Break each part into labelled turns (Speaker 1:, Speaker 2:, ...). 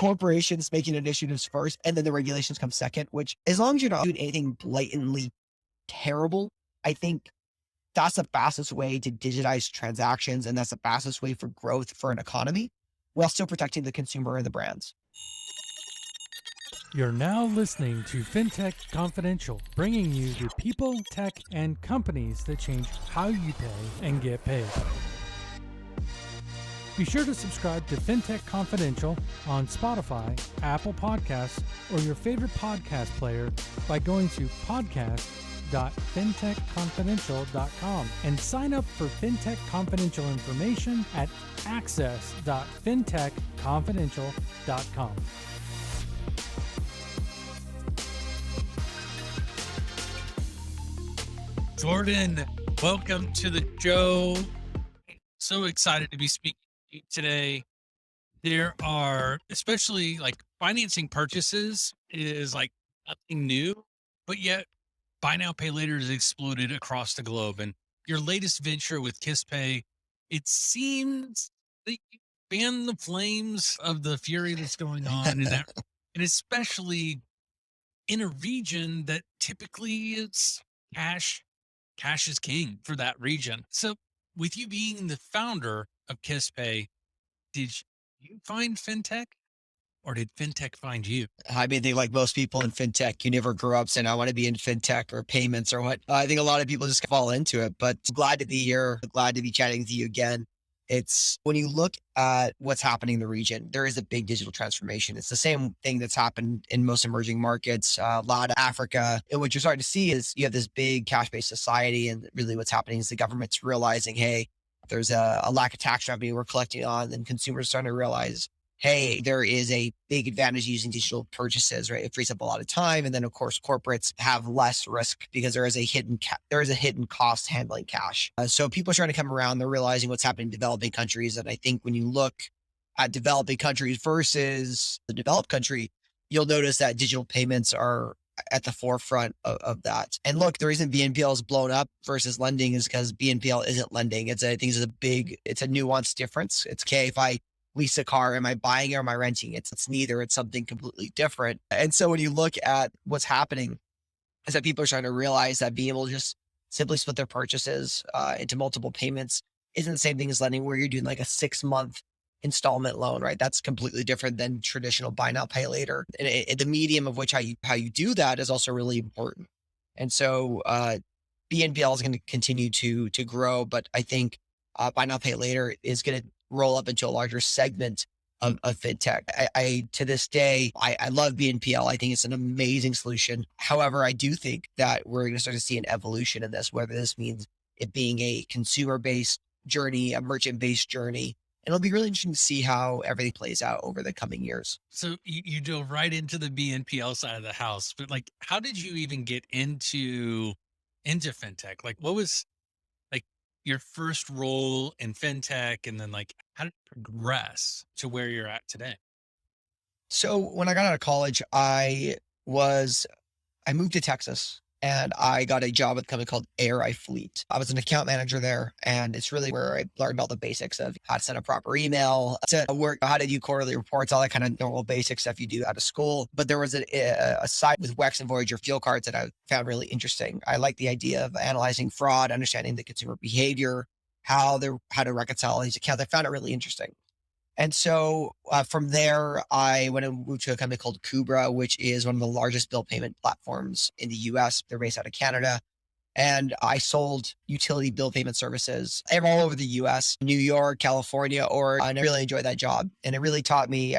Speaker 1: corporations making initiatives first and then the regulations come second, which as long as you're not doing anything blatantly terrible, I think that's the fastest way to digitize transactions. And that's the fastest way for growth for an economy while still protecting the consumer and the brands.
Speaker 2: You're now listening to FinTech Confidential, bringing you the people, tech, and companies that change how you pay and get paid. Be sure to subscribe to FinTech Confidential on Spotify, Apple Podcasts, or your favorite podcast player by going to podcast.fintechconfidential.com and sign up for FinTech Confidential information at access.fintechconfidential.com.
Speaker 3: Jordan, welcome to the show. So excited to be speaking to you today. There are, especially like financing purchases is like nothing new, but yet buy now, pay later has exploded across the globe. And your latest venture with QisstPay, it seems that you fan the flames of the fury that's going on in that, and especially in a region that typically is cash is king for that region. So with you being the founder of QisstPay, did you find FinTech or did FinTech find you?
Speaker 1: I mean, I think like most people in fintech, you never grew up saying, I want to be in fintech or payments or what. I think a lot of people just fall into it, but glad to be here. Glad to be chatting with you again. It's when you look at what's happening in the region, there is a big digital transformation. It's the same thing that's happened in most emerging markets, a lot of Africa. And what you're starting to see is you have this big cash-based society. And really what's happening is the government's realizing, hey, there's a lack of tax revenue we're collecting on, and consumers starting to realize, hey, there is a big advantage using digital purchases, right? It frees up a lot of time. And then of course, corporates have less risk because there is a hidden cost handling cash. So people are starting to come around. They're realizing what's happening in developing countries. And I think when you look at developing countries versus the developed country, you'll notice that digital payments are at the forefront of that. And look, the reason BNPL is blown up versus lending is because BNPL isn't lending. I think it's a nuanced difference. It's okay if I lease a car, am I buying it or am I renting it? It's neither. It's something completely different. And so when you look at what's happening is that people are trying to realize that being able to just simply split their purchases into multiple payments isn't the same thing as lending, where you're doing like a 6-month installment loan, right? That's completely different than traditional buy now, pay later. And the medium of which how you do that is also really important. And so BNPL is going to continue to grow, but I think buy now, pay later is going to roll up into a larger segment of fintech. I to this day, I love BNPL. I think it's an amazing solution. However, I do think that we're going to start to see an evolution in this, whether this means it being a consumer-based journey, a merchant-based journey. And it'll be really interesting to see how everything plays out over the coming years.
Speaker 3: So you dove right into the BNPL side of the house, but like, how did you even get into FinTech? Like, what was like your first role in FinTech, and then like how did it progress to where you're at today?
Speaker 1: So when I got out of college, I moved to Texas and I got a job with a company called AirI Fleet. I was an account manager there, and it's really where I learned all the basics of how to send a proper email, to work, how to do quarterly reports, all that kind of normal basic stuff you do out of school. But there was a side with WEX and Voyager fuel cards that I found really interesting. I like the idea of analyzing fraud, understanding the consumer behavior, how to reconcile these accounts. I found it really interesting. And so from there, I went and moved to a company called Kubra, which is one of the largest bill payment platforms in the US. They're based out of Canada. And I sold utility bill payment services all over the US, New York, California, Oregon. And I really enjoyed that job. And it really taught me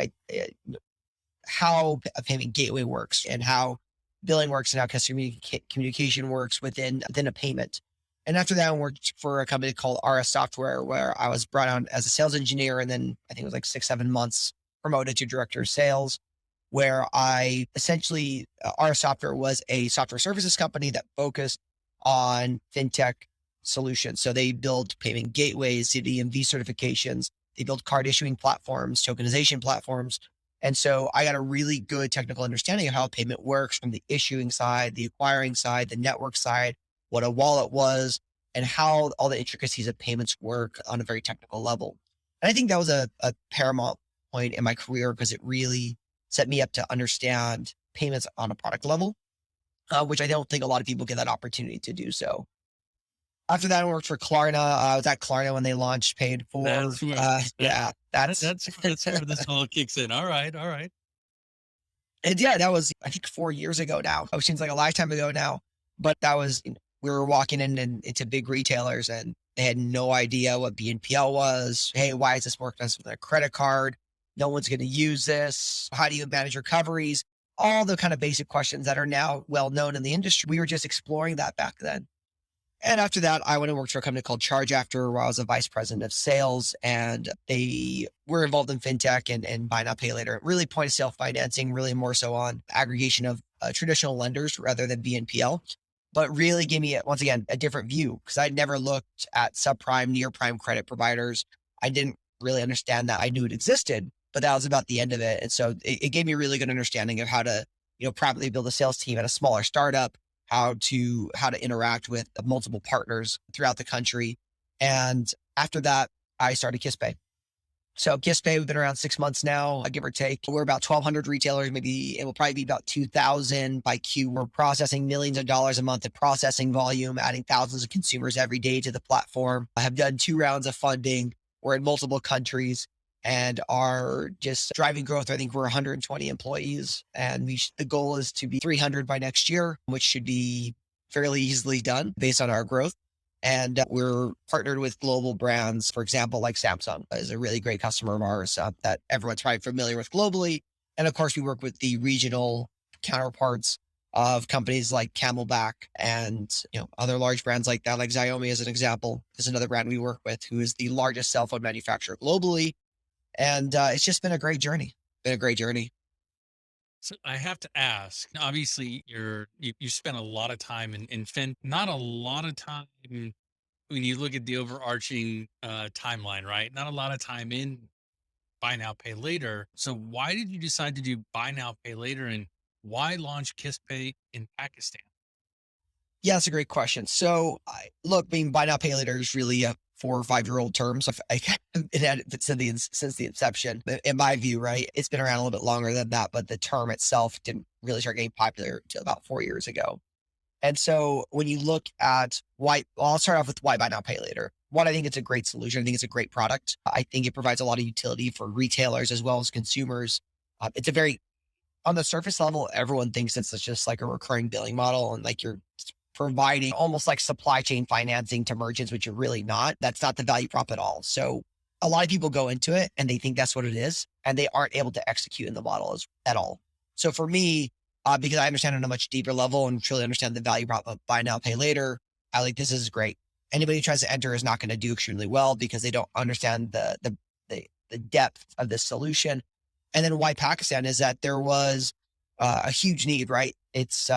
Speaker 1: how a payment gateway works and how billing works and how customer communication works within a payment. And after that, I worked for a company called RS Software, where I was brought on as a sales engineer. And then I think it was like 6-7 months promoted to director of sales, where I essentially, RS Software was a software services company that focused on fintech solutions. So they build payment gateways, CDMV certifications. They build card issuing platforms, tokenization platforms. And so I got a really good technical understanding of how payment works from the issuing side, the acquiring side, the network side, what a wallet was, and how all the intricacies of payments work on a very technical level. And I think that was a paramount point in my career because it really set me up to understand payments on a product level, which I don't think a lot of people get that opportunity to do so. After that, I worked for Klarna. I was at Klarna when they launched Paid For.
Speaker 3: That's where that,
Speaker 1: Yeah,
Speaker 3: that's where this all kicks in. All right, all right.
Speaker 1: and yeah, that was, I think, 4 years ago now. It seems like a lifetime ago now, but that was, we were walking in and into big retailers and they had no idea what BNPL was. Hey, why is this more expensive than a credit card? No one's going to use this. How do you manage recoveries? All the kind of basic questions that are now well known in the industry. We were just exploring that back then. And after that, I went and worked for a company called Charge After, where I was a vice president of sales. And they were involved in fintech and buy now, pay later, really point of sale financing, really more so on aggregation of traditional lenders rather than BNPL. But really gave me, once again, a different view because I'd never looked at subprime, near prime credit providers. I didn't really understand that. I knew it existed, but that was about the end of it. And so it gave me a really good understanding of how to, properly build a sales team at a smaller startup, how to interact with multiple partners throughout the country. And after that, I started QisstPay. So QisstPay, we've been around 6 months now, give or take. We're about 1,200 retailers, maybe it will probably be about 2,000 by Q. We're processing millions of dollars a month in processing volume, adding thousands of consumers every day to the platform. I have done 2 rounds of funding. We're in multiple countries and are just driving growth. I think we're 120 employees and the goal is to be 300 by next year, which should be fairly easily done based on our growth. And we're partnered with global brands, for example, like Samsung is a really great customer of ours that everyone's probably familiar with globally. And of course, we work with the regional counterparts of companies like Camelback and other large brands like that, like Xiaomi as an example, is another brand we work with, who is the largest cell phone manufacturer globally. And it's just been a great journey. Been a great journey.
Speaker 3: So I have to ask. Obviously, you spent a lot of time in fin, not a lot of time when you look at the overarching timeline, right? Not a lot of time in buy now, pay later. So why did you decide to do buy now, pay later, and why launch KisstPay in Pakistan?
Speaker 1: Yeah, that's a great question. So, look, being buy now, pay later is really a 4 or 5 year old term. So, it had it since the inception. In my view, right, it's been around a little bit longer than that, but the term itself didn't really start getting popular until about 4 years ago. And so, when you look at why, well, I'll start off with why buy now, pay later. One, I think it's a great solution. I think it's a great product. I think it provides a lot of utility for retailers as well as consumers. It's a very, on the surface level, everyone thinks it's just like a recurring billing model and like you're providing almost like supply chain financing to merchants, which you're really not. That's not the value prop at all. So a lot of people go into it and they think that's what it is, and they aren't able to execute in the model at all. So for me, because I understand on a much deeper level and truly understand the value prop of buy now, pay later, I like, this is great. Anybody who tries to enter is not going to do extremely well because they don't understand the depth of this solution. And then why Pakistan is that there was a huge need, right? It's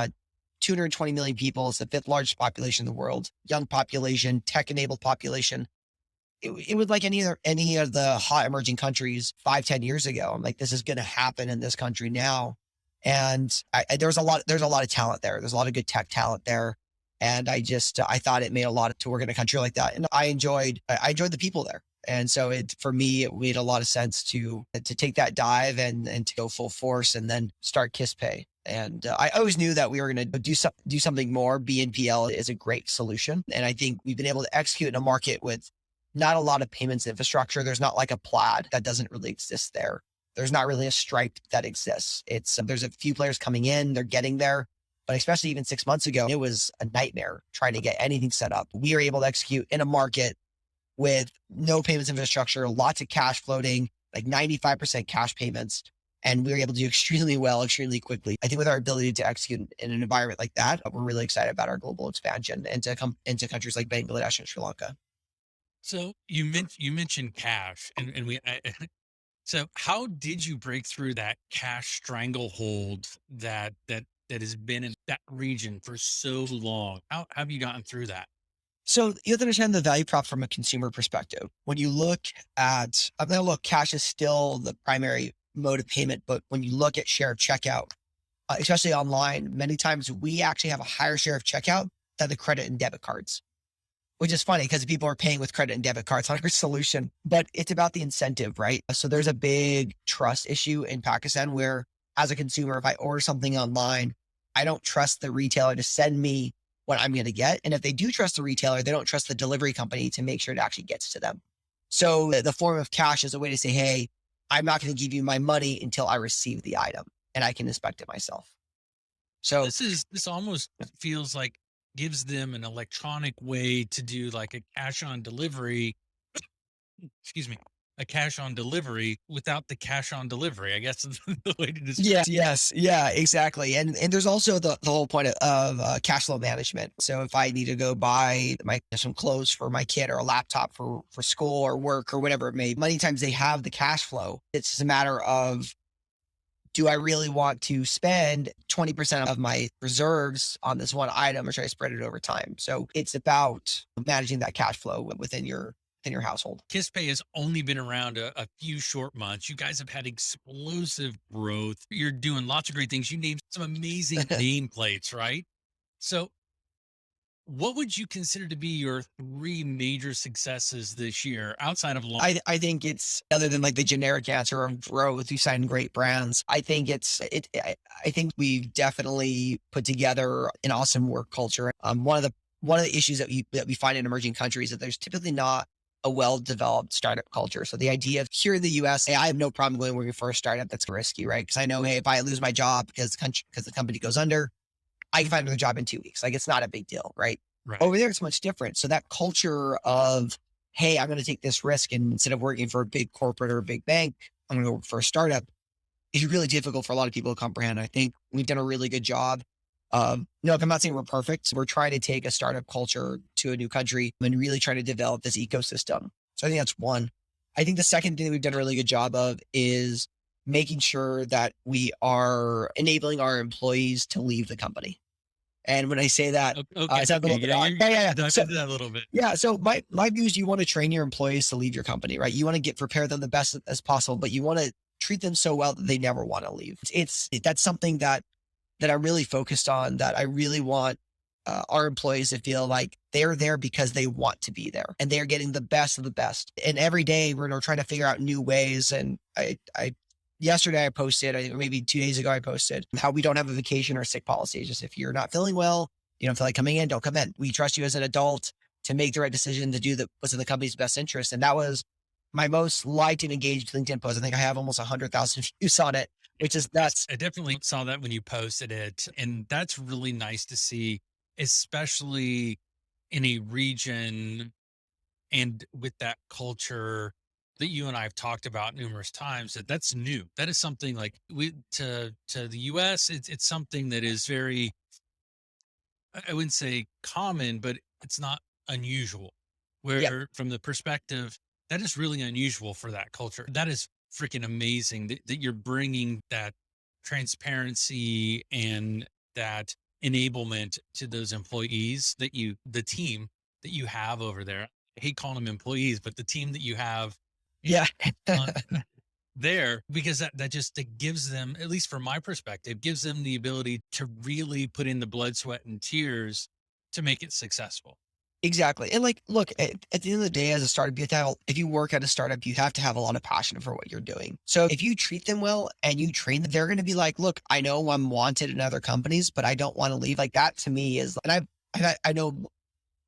Speaker 1: 220 million people. It's the fifth largest population in the world, young population, tech enabled population. It was like any of the hot emerging countries 5, 10 years ago. I'm like, this is going to happen in this country now. And there's a lot of talent there. There's a lot of good tech talent there. And I thought it made a lot to work in a country like that. And I enjoyed the people there. And so for me, it made a lot of sense to take that dive and to go full force and then start QisstPay. And I always knew that we were going to do something more. BNPL is a great solution. And I think we've been able to execute in a market with not a lot of payments infrastructure. There's not like a Plaid that doesn't really exist there. There's not really a Stripe that exists. There's a few players coming in, they're getting there. But especially even 6 months ago, it was a nightmare trying to get anything set up. We were able to execute in a market with no payments infrastructure, lots of cash floating, like 95% cash payments. And we were able to do extremely well, extremely quickly. I think with our ability to execute in an environment like that, we're really excited about our global expansion and to come into countries like Bangladesh and Sri Lanka.
Speaker 3: So you mentioned cash, and so how did you break through that cash stranglehold that has been in that region for so long? How have you gotten through that?
Speaker 1: So you have to understand the value prop from a consumer perspective. When you look at, now look, cash is still the primary mode of payment, but when you look at share of checkout, especially online, many times we actually have a higher share of checkout than the credit and debit cards. which is funny because people are paying with credit and debit cards on our solution, but it's about the incentive, right? So there's a big trust issue in Pakistan where as a consumer, if I order something online, I don't trust the retailer to send me what I'm going to get. And if they do trust the retailer, they don't trust the delivery company to make sure it actually gets to them. So the form of cash is a way to say, hey, I'm not going to give you my money until I receive the item and I can inspect it myself. So
Speaker 3: This almost feels like gives them an electronic way to do like a cash on delivery, excuse me, a cash on delivery without the cash on delivery. I guess is the way to describe.
Speaker 1: yes, yeah, exactly. And there's also the whole point of cash flow management. So if I need to go buy some clothes for my kid or a laptop for school or work or whatever it may be, many times they have the cash flow. It's just a matter of, do I really want to spend 20% of my reserves on this one item or should I spread it over time? So it's about managing that cash flow within your household.
Speaker 3: QisstPay has only been around a few short months. You guys have had explosive growth. You're doing lots of great things. You named some amazing nameplates, right? So what would you consider to be your three major successes this year outside of launch?
Speaker 1: I think it's other than like the generic answer of growth, you sign great brands. I think I think we've definitely put together an awesome work culture. One of the issues that we find in emerging countries is that there's typically not a well-developed startup culture. So the idea of here in the US, hey, I have no problem going working for a startup that's risky, right? Because I know, hey, if I lose my job because the company goes under, I can find another job in 2 weeks. Like it's not a big deal, right?
Speaker 3: Right.
Speaker 1: Over there, it's much different. So that culture of, hey, I'm going to take this risk and instead of working for a big corporate or a big bank, I'm going to go work for a startup is really difficult for a lot of people to comprehend. I think we've done a really good job. No, I'm not saying we're perfect. We're trying to take a startup culture to a new country and really trying to develop this ecosystem. So I think that's one. I think the second thing that we've done a really good job of is making sure that we are enabling our employees to leave the company. And when I say that,
Speaker 3: Okay.
Speaker 1: it sounds a little bit odd. Yeah.
Speaker 3: Dive
Speaker 1: So,
Speaker 3: into that a little bit.
Speaker 1: yeah. So my view is you want to train your employees to leave your company, right? You want to prepare them the best as possible, but you want to treat them so well that they never want to leave. That's something that I'm really focused on, that I really want our employees to feel like they're there because they want to be there and they're getting the best of the best. And every day we're trying to figure out new ways. And yesterday I posted, I think maybe 2 days ago, I posted how we don't have a vacation or sick policy. It's just if you're not feeling well, you don't feel like coming in, don't come in. We trust you as an adult to make the right decision to do what's in the company's best interest. And that was my most liked and engaged LinkedIn post. I think I have almost 100,000 views on it, which is nuts.
Speaker 3: I definitely saw that when you posted it. And that's really nice to see, especially in a region and with that culture that you and I have talked about numerous times, that's new. That is something like to the US, it's something that is very, I wouldn't say common, but it's not unusual.
Speaker 1: Yep.
Speaker 3: Where from the perspective, that is really unusual for that culture. That is freaking amazing that you're bringing that transparency and that enablement to those employees the team that you have over there. I hate calling them employees, but the team that you have
Speaker 1: Yeah.
Speaker 3: on there, because that just that gives them, at least from my perspective, gives them the ability to really put in the blood, sweat, and tears to make it successful.
Speaker 1: Exactly. And like, look, at the end of the day, as a startup, if you work at a startup, you have to have a lot of passion for what you're doing. So if you treat them well and you train them, they're going to be like, look, I know I'm wanted in other companies, but I don't want to leave. Like that to me is, I know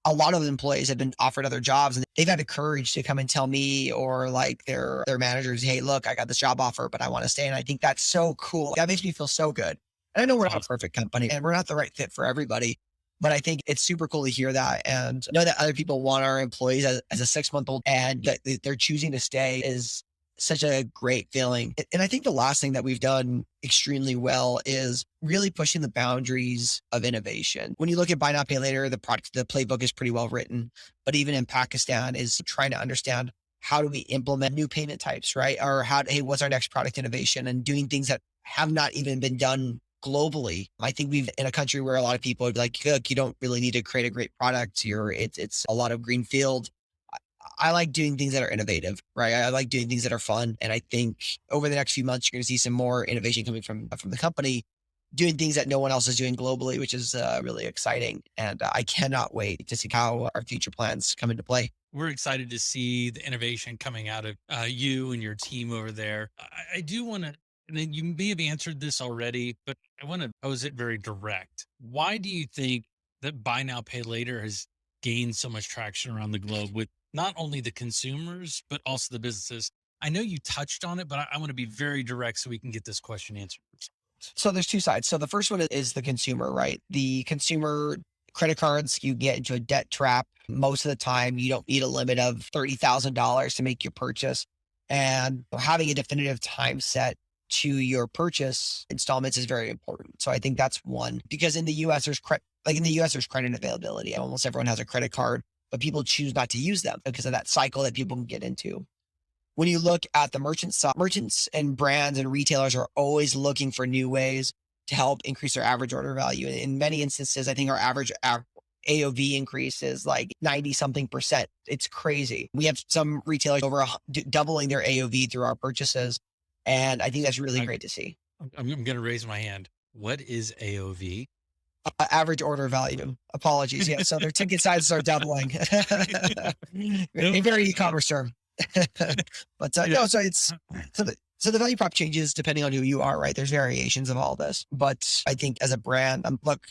Speaker 1: a lot of employees have been offered other jobs and they've had the courage to come and tell me or like their managers, hey, look, I got this job offer, but I want to stay. And I think that's so cool. That makes me feel so good. And I know we're not a perfect company and we're not the right fit for everybody, but I think it's super cool to hear that and know that other people want our employees as a 6-month-old and that they're choosing to stay is such a great feeling. And I think the last thing that we've done extremely well is really pushing the boundaries of innovation. When you look at buy now, pay later, the playbook is pretty well written, but even in Pakistan is trying to understand how do we implement new payment types, right? Or hey, what's our next product innovation and doing things that have not even been done globally. I think we've in a country where a lot of people would be like, look, you don't really need to create a great product. It's a lot of greenfield. I like doing things that are innovative, right? I like doing things that are fun. And I think over the next few months, you're going to see some more innovation coming from the company. doing things that no one else is doing globally, which is really exciting. And I cannot wait to see how our future plans come into play.
Speaker 3: We're excited to see the innovation coming out of you and your team over there. I do want to, and then you may have answered this already, but I want to pose it very direct. Why do you think that buy now, pay later has gained so much traction around the globe with not only the consumers, but also the businesses? I know you touched on it, but I want to be very direct so we can get this question answered.
Speaker 1: So there's two sides. So the first one is the consumer, right? The consumer credit cards, you get into a debt trap. Most of the time, you don't need a limit of $30,000 to make your purchase. And having a definitive time set to your purchase installments is very important. So I think that's one because in the US, there's credit availability. Almost everyone has a credit card, but people choose not to use them because of that cycle that people can get into. When you look at the merchant side, merchants and brands and retailers are always looking for new ways to help increase their average order value. In many instances, I think our average AOV increase is like 90 something percent. It's crazy. We have some retailers doubling their AOV through our purchases. And I think that's really great to see.
Speaker 3: I'm going to raise my hand. What is AOV?
Speaker 1: Average order value. Apologies. Yeah. So their ticket sizes are doubling. A very e-commerce term. But no, so it's so the value prop changes depending on who you are, right? There's variations of all this, but I think as a brand, look,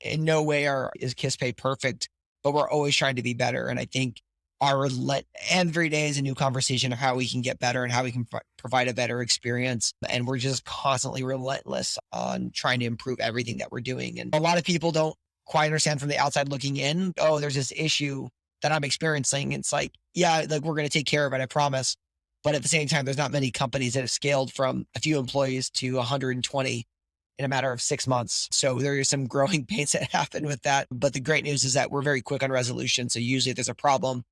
Speaker 1: in no way is QisstPay perfect, but we're always trying to be better. And I think every day is a new conversation of how we can get better and how we can provide a better experience. And we're just constantly relentless on trying to improve everything that we're doing. And a lot of people don't quite understand from the outside looking in. Oh, there's this issue that I'm experiencing. It's like, yeah, like we're going to take care of it, I promise. But at the same time, there's not many companies that have scaled from a few employees to 120 in a matter of 6 months. So there are some growing pains that happen with that. But the great news is that we're very quick on resolution. So usually if there's a problem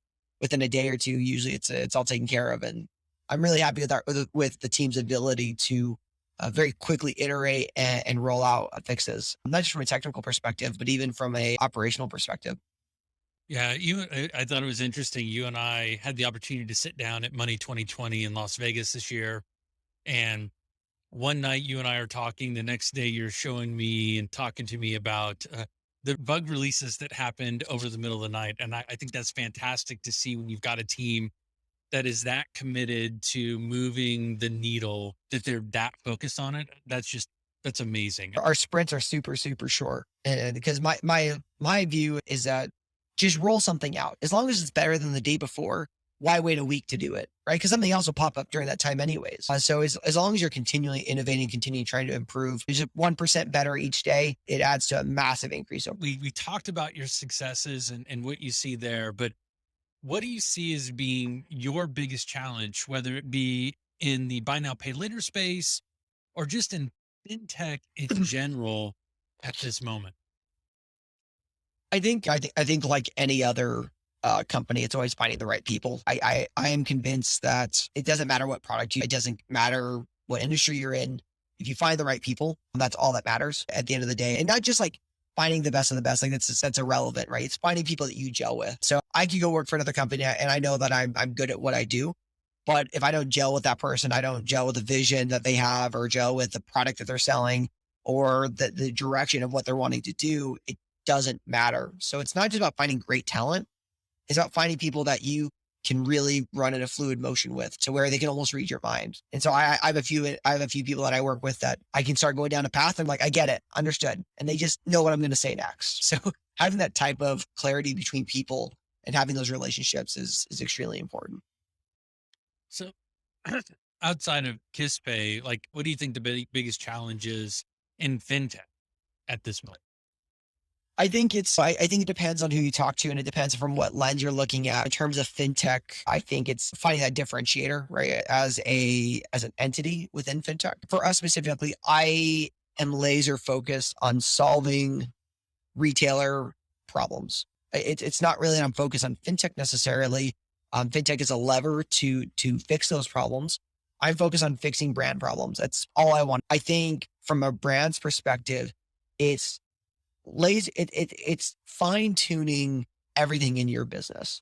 Speaker 1: within a day or two, usually it's all taken care of. And I'm really happy with the team's ability to very quickly iterate and roll out fixes, not just from a technical perspective, but even from a operational perspective.
Speaker 3: Yeah, I thought it was interesting. You and I had the opportunity to sit down at Money 2020 in Las Vegas this year. And one night you and I are talking. The next day you're showing me and talking to me about the bug releases that happened over the middle of the night. And I think that's fantastic to see when you've got a team that is that committed to moving the needle, that they're that focused on it. That's amazing.
Speaker 1: Our sprints are super, super short. And because my view is that just roll something out. As long as it's better than the day before, why wait a week to do it? Right. Because something else will pop up during that time anyways. So as long as you're continually innovating, continuing trying to improve, just 1% better each day, it adds to a massive increase.
Speaker 3: We talked about your successes and what you see there, but what do you see as being your biggest challenge, whether it be in the buy now, pay later space or just in FinTech in general at this moment?
Speaker 1: I think like any other company, it's always finding the right people. I am convinced that it doesn't matter what product it doesn't matter what industry you're in. If you find the right people, that's all that matters at the end of the day. And not just like finding the best of the best, like that's irrelevant, right? It's finding people that you gel with. So I could go work for another company and I know that I'm good at what I do. But if I don't gel with that person, I don't gel with the vision that they have or gel with the product that they're selling or the direction of what they're wanting to do, it doesn't matter. So it's not just about finding great talent. It's about finding people that you can really run in a fluid motion with to where they can almost read your mind. And so I have a few people that I work with that I can start going down a path and like, I get it, understood. And they just know what I'm going to say next. So having that type of clarity between people and having those relationships is extremely important.
Speaker 3: So outside of QisstPay, like what do you think the biggest challenge is in FinTech at this moment?
Speaker 1: I think it depends on who you talk to and it depends from what lens you're looking at. In terms of FinTech, I think it's finding that differentiator, right? As an entity within FinTech. For us specifically, I am laser focused on solving retailer problems. It's not really that I'm focused on FinTech necessarily. FinTech is a lever to fix those problems. I'm focused on fixing brand problems. That's all I want. I think from a brand's perspective, it's it's fine tuning everything in your business.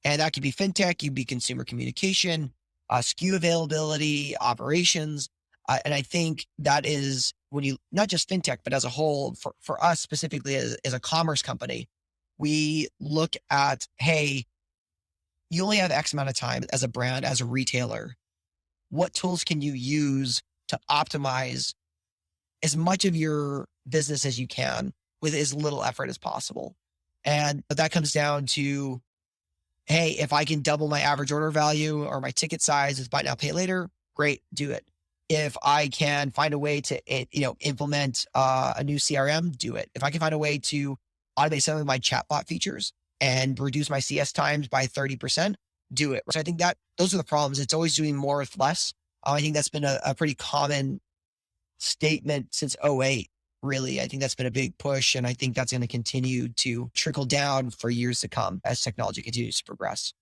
Speaker 1: And that could be FinTech, could be consumer communication, SKU availability, operations. And I think that is when you, not just fintech, but as a whole, for us specifically as a commerce company, we look at, hey, you only have X amount of time as a brand, as a retailer. What tools can you use to optimize as much of your business as you can with as little effort as possible? And that comes down to, hey, if I can double my average order value or my ticket size is buy now, pay later, great, do it. If I can find a way to, implement a new CRM, do it. If I can find a way to automate some of my chatbot features and reduce my CS times by 30%, do it. So I think that those are the problems. It's always doing more with less. I think that's been a pretty common statement since '08. Really, I think that's been a big push. And I think that's going to continue to trickle down for years to come as technology continues to progress.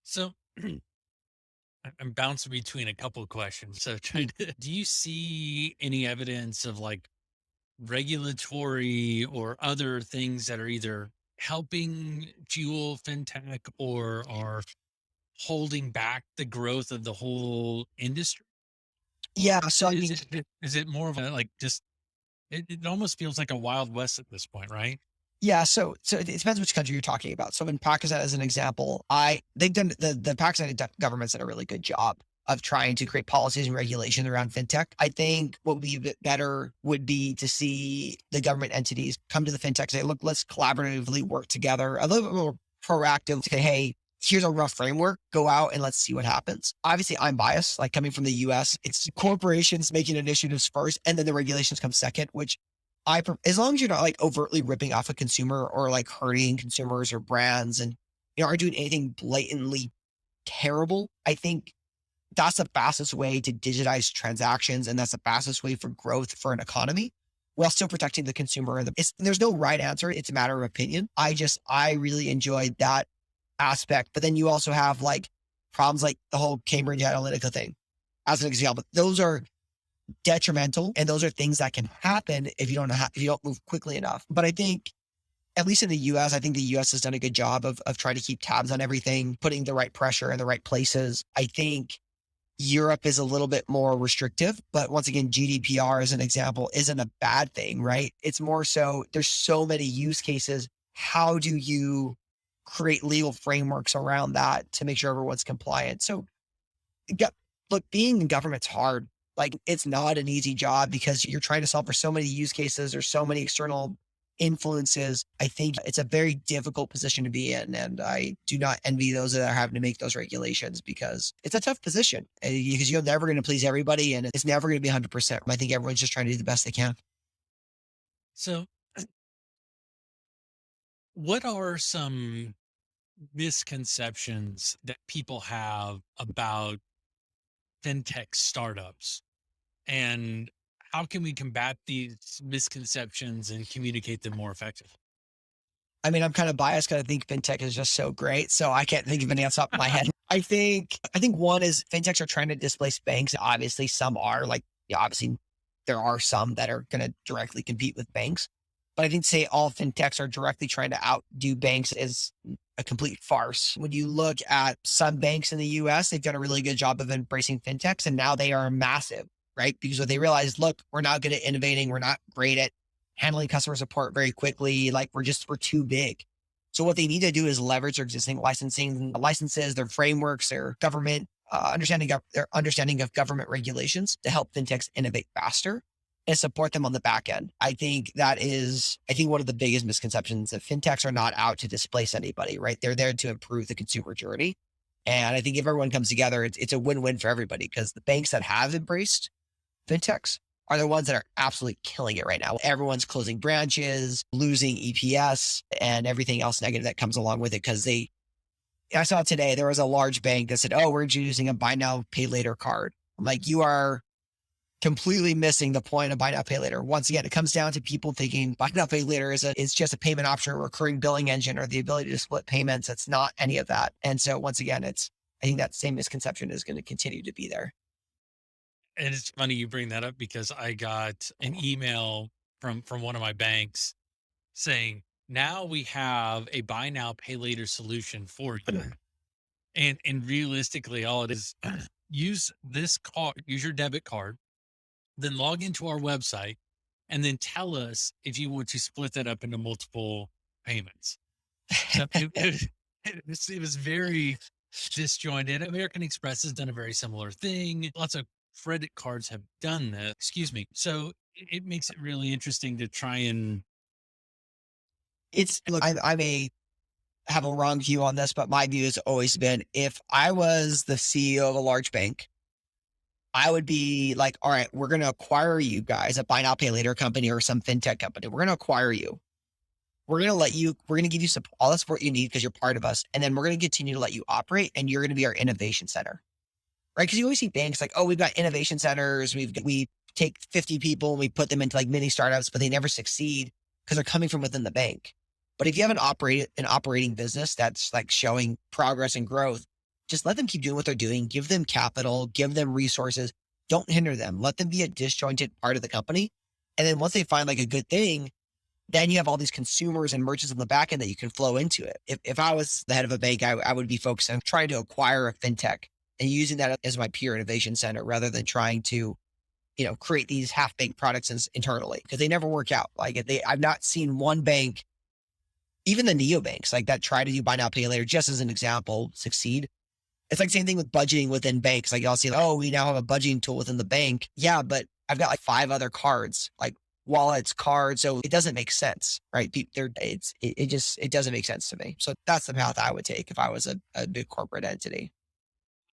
Speaker 3: So I'm bouncing between a couple of questions. So
Speaker 1: Hmm.
Speaker 3: do you see any evidence of like regulatory or other things that are either helping fuel fintech or are holding back the growth of the whole industry? Or
Speaker 1: Yeah. So, I mean,
Speaker 3: is it more of a like just it almost feels like a wild west at this point, right?
Speaker 1: yeah, so it depends which country you're talking about. So in Pakistan, as an example, they've done the Pakistani government's done a really good job of trying to create policies and regulation around fintech. I think what would be a bit better would be to see the government entities come to the fintech and say, look, let's collaboratively work together, a little bit more proactive. Say, hey, here's a rough framework. Go out and let's see what happens. Obviously, I'm biased. Like coming from the US, it's corporations making initiatives first, and then the regulations come second, which as long as you're not like overtly ripping off a consumer or like hurting consumers or brands and aren't doing anything blatantly terrible, I think that's the fastest way to digitize transactions, and that's the fastest way for growth for an economy while still protecting the consumer. There's no right answer. It's a matter of opinion. I really enjoyed that aspect. But then you also have like problems like the whole Cambridge Analytica thing as an example. Those are detrimental, and those are things that can happen if you don't move quickly enough. But I think, at least in the US, I think the US has done a good job of trying to keep tabs on everything, putting the right pressure in the right places. I think Europe is a little bit more restrictive, but once again, GDPR as an example isn't a bad thing, right? It's more so there's so many use cases. How do you create legal frameworks around that to make sure everyone's compliant? So look, being in government's hard. Like, it's not an easy job because you're trying to solve for so many use cases. There's so many external influences. I think it's a very difficult position to be in. And I do not envy those that are having to make those regulations because it's a tough position because you're never going to please everybody and it's never going to be 100%. I think everyone's just trying to do the best they can.
Speaker 3: So what are some misconceptions that people have about fintech startups, and how can we combat these misconceptions and communicate them more effectively?
Speaker 1: I mean, I'm kind of biased because I think fintech is just so great. So I can't think of any off the top of my head. I think one is fintechs are trying to displace banks. Obviously, some are like, yeah, obviously there are some that are going to directly compete with banks. But I think to say all fintechs are directly trying to outdo banks is a complete farce. When you look at some banks in the US, they've done a really good job of embracing fintechs and now they are massive, right? Because what they realized, look, we're not good at innovating. We're not great at handling customer support very quickly. Like we're too big. So what they need to do is leverage their existing licensing licenses, their frameworks, their government their understanding of government regulations to help fintechs innovate faster and support them on the back end. I think one of the biggest misconceptions that fintechs are not out to displace anybody, right? They're there to improve the consumer journey. And I think if everyone comes together, it's a win-win for everybody because the banks that have embraced fintechs are the ones that are absolutely killing it right now. Everyone's closing branches, losing EPS, and everything else negative that comes along with it. I saw today there was a large bank that said, "Oh, we're introducing a buy now, pay later card." I'm like, you are completely missing the point of buy now, pay later. Once again, it comes down to people thinking buy now, pay later is just a payment option, a recurring billing engine, or the ability to split payments. It's not any of that. And so once again, I think that same misconception is going to continue to be there.
Speaker 3: And it's funny you bring that up because I got an email from one of my banks saying, now we have a buy now pay later solution for you. And realistically all it is, use your debit card, then log into our website and then tell us if you want to split that up into multiple payments. So it was very disjointed. American Express has done a very similar thing. Lots of credit cards have done that. Excuse me. So it makes it really interesting to try and
Speaker 1: Look, I may have a wrong view on this, but my view has always been if I was the CEO of a large bank, I would be like, all right, we're going to acquire you guys, a buy now, pay later company or some fintech company. We're going to acquire you. We're going to give you all the support you need because you're part of us. And then we're going to continue to let you operate and you're going to be our innovation center, right? Because you always see banks like, oh, we've got innovation centers. We take 50 people and we put them into like mini startups, but they never succeed because they're coming from within the bank. But if you have an operating business that's like showing progress and growth, just let them keep doing what they're doing. Give them capital, give them resources. Don't hinder them. Let them be a disjointed part of the company. And then once they find like a good thing, then you have all these consumers and merchants on the back end that you can flow into it. If I was the head of a bank, I would be focused on trying to acquire a fintech and using that as my peer innovation center rather than trying to, create these half-baked products internally because they never work out. I've not seen one bank, even the neobanks, like that try to do buy now, pay later, just as an example, succeed. It's like the same thing with budgeting within banks. Like y'all see, oh, we now have a budgeting tool within the bank. Yeah, but I've got like 5 other cards, like wallets, cards. So it doesn't make sense, right? It doesn't make sense to me. So that's the path I would take if I was a big corporate entity.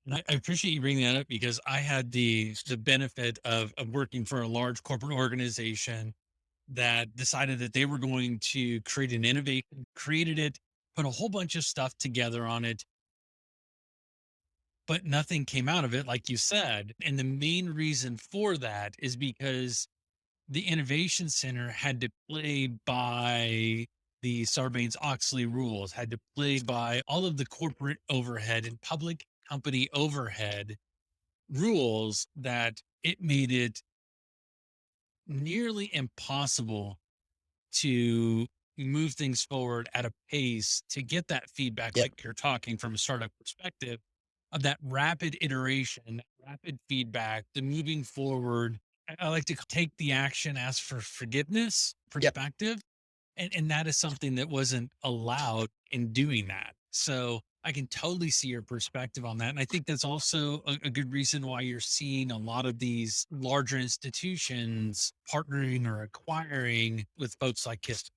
Speaker 3: and I appreciate you bringing that up because I had the benefit of working for a large corporate organization that decided that they were going to create an innovation, created it, put a whole bunch of stuff together on it, but nothing came out of it, like you said. And the main reason for that is because the innovation center had to play by the Sarbanes Oxley rules, had to play by all of the corporate overhead and public company overhead rules that it made it nearly impossible to move things forward at a pace to get that feedback,
Speaker 1: Yep.
Speaker 3: like you're talking from a startup perspective, of that rapid iteration, rapid feedback, the moving forward. I like to take the action, ask for forgiveness
Speaker 1: Yep.
Speaker 3: perspective. And that is something that wasn't allowed in doing that. So I can totally see your perspective on that. And I think that's also a good reason why you're seeing a lot of these larger institutions partnering or acquiring with folks like Kist.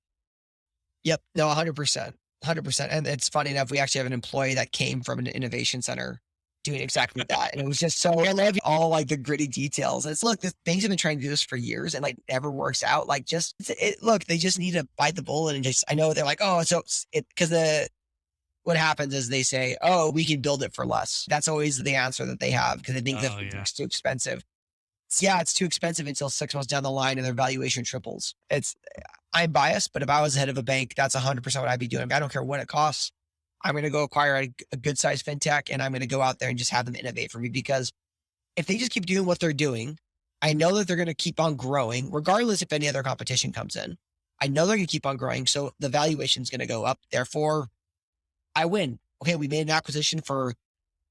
Speaker 1: Yep. No, 100%. 100%. And it's funny enough, we actually have an employee that came from an innovation center doing exactly that. And it was just so, I love all like the gritty details. It's look, the things have been trying to do this for years and like never works out. Like look, they just need to bite the bullet and just, I know they're like, oh, so what happens is they say, oh, we can build it for less. That's always the answer that they have because they think that
Speaker 3: Oh yeah.
Speaker 1: it's too expensive. Yeah, it's too expensive until 6 months down the line and their valuation triples. I'm biased, but if I was the head of a bank, that's 100% what I'd be doing. I don't care what it costs. I'm going to go acquire a good sized fintech and I'm going to go out there and just have them innovate for me because if they just keep doing what they're doing, I know that they're going to keep on growing regardless if any other competition comes in. I know they're going to keep on growing. So the valuation is going to go up. Therefore, I win. Okay, we made an acquisition for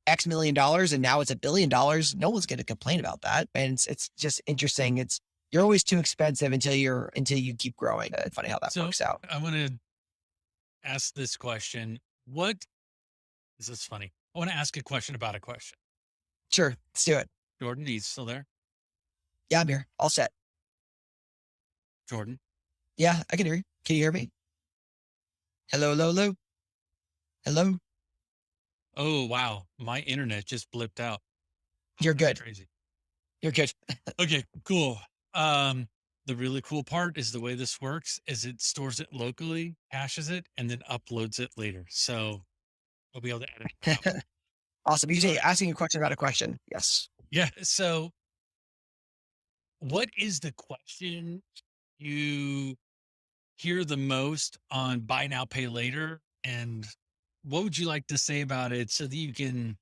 Speaker 1: X million dollars and now it's $1 billion. No one's going to complain about that. And it's just interesting. You're always too expensive until you keep growing. It's funny how that
Speaker 3: So
Speaker 1: works out.
Speaker 3: I want to ask this question. What is this funny? I want to ask a question about a question.
Speaker 1: Sure, let's do it.
Speaker 3: Jordan, he's still there.
Speaker 1: Yeah, I'm here. All set.
Speaker 3: Jordan.
Speaker 1: Yeah, I can hear you. Can you hear me? Hello, hello, hello. Hello.
Speaker 3: Oh wow. My internet just blipped out.
Speaker 1: You're
Speaker 3: That's
Speaker 1: good.
Speaker 3: crazy.
Speaker 1: You're good.
Speaker 3: Okay, cool. The really cool part is the way this works is it stores it locally, caches it, and then uploads it later. So we'll be able to edit it out.
Speaker 1: Awesome. You
Speaker 3: All
Speaker 1: say
Speaker 3: right.
Speaker 1: asking a question about a question. Yes.
Speaker 3: Yeah. So what is the question you hear the most on buy now, pay later? And what would you like to say about it so that you can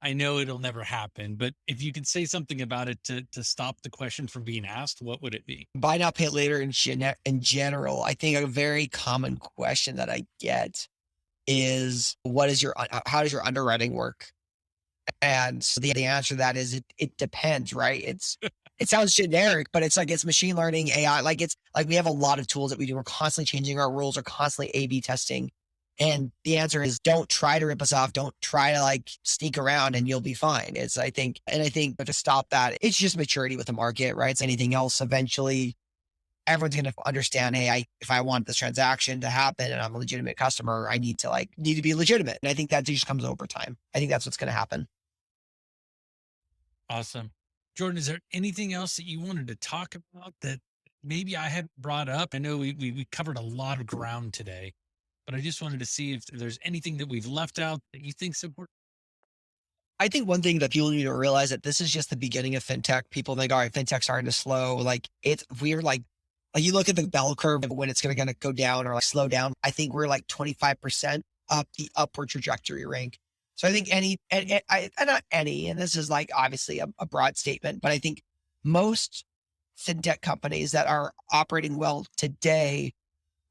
Speaker 3: I know it'll never happen, but if you could say something about it to stop the question from being asked, what would it be?
Speaker 1: Buy now, pay later in general. I think a very common question that I get is how does your underwriting work? And so the answer to that is it depends, right? it sounds generic, but it's like it's machine learning, AI. Like it's like we have a lot of tools that we do. We're constantly changing our rules, we're constantly A/B testing. And the answer is don't try to rip us off. Don't try to like sneak around and you'll be fine. It's, I think to stop that, it's just maturity with the market, right? It's anything else. Eventually, everyone's going to understand, hey, if I want this transaction to happen and I'm a legitimate customer, I need to be legitimate. And I think that just comes over time. I think that's what's going to happen.
Speaker 3: Awesome. Jordan, is there anything else that you wanted to talk about that maybe I haven't brought up? I know we covered a lot of ground today, but I just wanted to see if there's anything that we've left out that you think's important.
Speaker 1: I think one thing that people need to realize that this is just the beginning of fintech. People think, all right, fintech's starting to slow. Like we're like you look at the bell curve of when it's going to go down or like slow down. I think we're like 25% up the upward trajectory rank. So I think not any, and this is like obviously a broad statement, but I think most fintech companies that are operating well today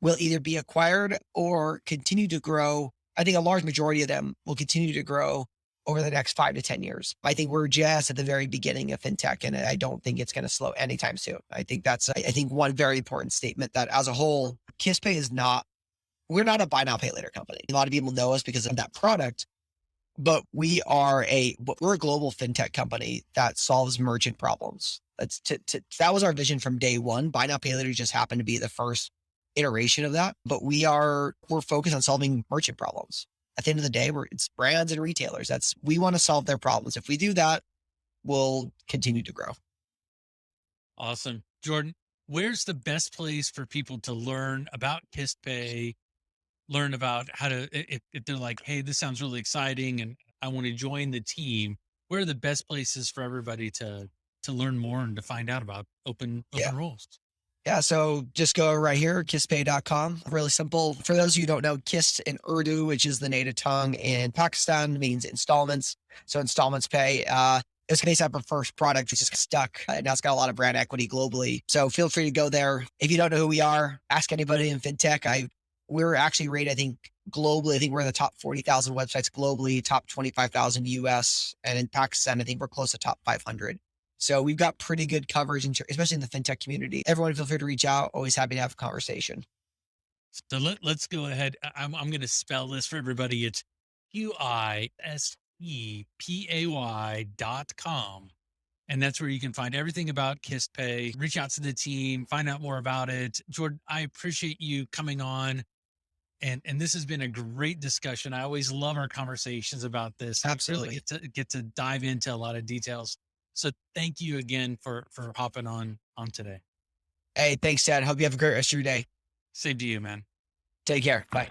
Speaker 1: will either be acquired or continue to grow. I think a large majority of them will continue to grow over the next 5 to 10 years. I think we're just at the very beginning of fintech, and I don't think it's going to slow anytime soon. I think I think one very important statement that as a whole, QisstPay is not, we're not a buy now, pay later company. A lot of people know us because of that product, but we're a global fintech company that solves merchant problems. That was our vision from day one. Buy now, pay later just happened to be the first iteration of that, but we're focused on solving merchant problems. At the end of the day, it's brands and retailers. We want to solve their problems. If we do that, we'll continue to grow.
Speaker 3: Awesome. Jordan, where's the best place for people to learn about QisstPay, learn about how to, if they're like, hey, this sounds really exciting and I want to join the team, where are the best places for everybody to learn more and to find out about open
Speaker 1: Yeah.
Speaker 3: roles?
Speaker 1: Yeah. So just go right here, quisstpay.com. Really simple. For those of you who don't know, Quisst in Urdu, which is the native tongue in Pakistan, means installments. So installments pay. This case, our first product is just stuck. And now it's got a lot of brand equity globally. So feel free to go there. If you don't know who we are, ask anybody in fintech. We're actually rated, I think, globally. I think we're in the top 40,000 websites globally, top 25,000 US. And in Pakistan, I think we're close to top 500. So we've got pretty good coverage, especially in the fintech community. Everyone feel free to reach out. Always happy to have a conversation.
Speaker 3: So let's go ahead. I'm going to spell this for everybody. It's QisstPay.com. And that's where you can find everything about QisstPay. Reach out to the team, find out more about it. Jordan, I appreciate you coming on. And this has been a great discussion. I always love our conversations about this.
Speaker 1: Absolutely.
Speaker 3: Really get to dive into a lot of details. So thank you again for hopping on today.
Speaker 1: Hey, thanks, Dad. Hope you have a great rest of your day.
Speaker 3: Same to you, man.
Speaker 1: Take care. Bye.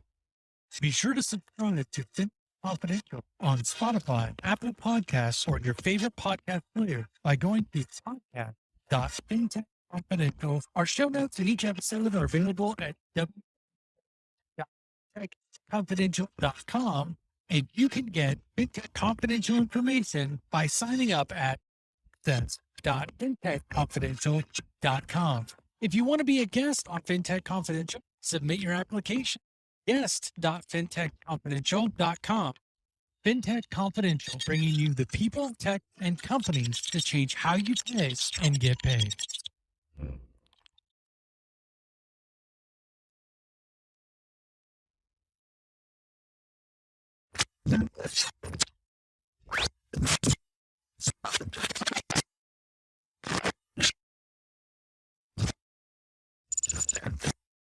Speaker 2: Be sure to subscribe to FinTech Confidential on Spotify, Apple Podcasts, or your favorite podcast player by going to podcast.fintechconfidential. Our show notes in each episode are available at www.fintechconfidential.com, and you can get FinTech Confidential information by signing up at access.fintechconfidential.com. If you want to be a guest on FinTech Confidential, submit your application. Guest.fintechconfidential.com. FinTech Confidential, bringing you the people, tech, and companies to change how you pay and get paid.